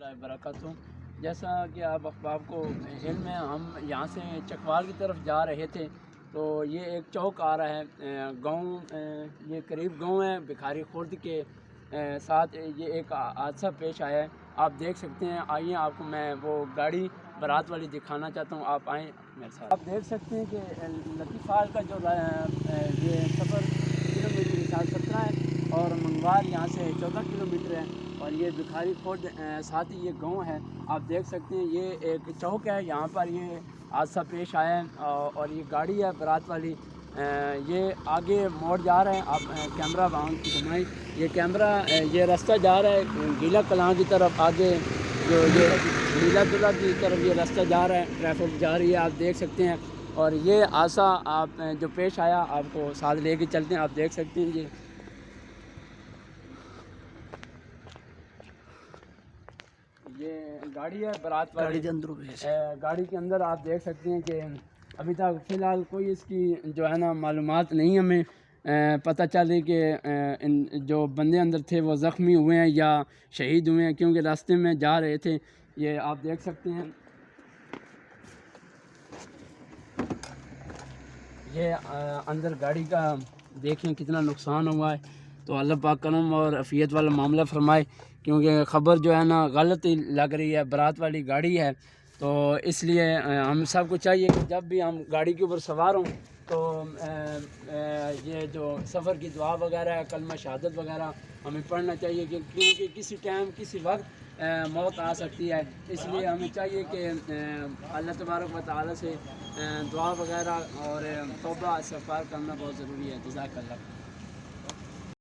اللہ وبرکاتہ۔ جیسا کہ آپ احباب کو علم ہے، ہم یہاں سے چکوال کی طرف جا رہے تھے تو یہ ایک چوک آ رہا ہے گاؤں، یہ قریب گاؤں ہے بکھاری خورد کے ساتھ یہ ایک حادثہ پیش آیا ہے۔ آپ دیکھ سکتے ہیں، آئیے آپ کو میں وہ گاڑی برات والی دکھانا چاہتا ہوں، آپ آئیں میرے ساتھ۔ آپ دیکھ سکتے ہیں کہ لطیفال کا جو یہ سفر کلومیٹر کے ساتھ 17 ہے اور منگوار یہاں سے 14 کلومیٹر ہے، اور یہ بکھاری خورد ساتھ ہی یہ گاؤں ہے۔ آپ دیکھ سکتے ہیں یہ ایک چوک ہے، یہاں پر یہ حادثہ پیش آیا ہے اور یہ گاڑی ہے برات والی، یہ آگے موڑ جا رہا ہے۔ آپ کیمرہ وہاں گھمائیں، یہ کیمرہ یہ راستہ جا رہا ہے گیلا کلاں کی طرف، آگے جو یہ نیلا دلہ کی طرف یہ راستہ جا رہا ہے، ٹریفک جا رہی ہے، آپ دیکھ سکتے ہیں۔ اور یہ حادثہ آپ جو پیش آیا آپ کو ساتھ لے کے چلتے ہیں، آپ دیکھ سکتے ہیں یہ گاڑی ہے برات والی، گاڑی کے اندر آپ دیکھ سکتے ہیں کہ ابھی تک فی الحال کوئی اس کی جو ہے نا معلومات نہیں ہمیں پتہ چلی کہ جو بندے اندر تھے وہ زخمی ہوئے ہیں یا شہید ہوئے ہیں، کیونکہ راستے میں جا رہے تھے۔ یہ آپ دیکھ سکتے ہیں، یہ اندر گاڑی کا دیکھیں کتنا نقصان ہوا ہے۔ تو اللہ پاک کرم اور عافیت والا معاملہ فرمائے، کیونکہ خبر جو ہے نا غلط ہی لگ رہی ہے، برات والی گاڑی ہے۔ تو اس لیے ہم سب کو چاہیے کہ جب بھی ہم گاڑی کے اوپر سوار ہوں تو یہ جو سفر کی دعا وغیرہ ہے، کلمہ شہادت وغیرہ ہمیں پڑھنا چاہیے، کیونکہ کسی ٹائم کسی وقت موت آ سکتی ہے۔ اس لیے ہمیں چاہیے کہ اللہ تبارک و تعالی سے دعا وغیرہ اور توبہ استغفار کرنا بہت ضروری ہے۔ جزاک اللہ۔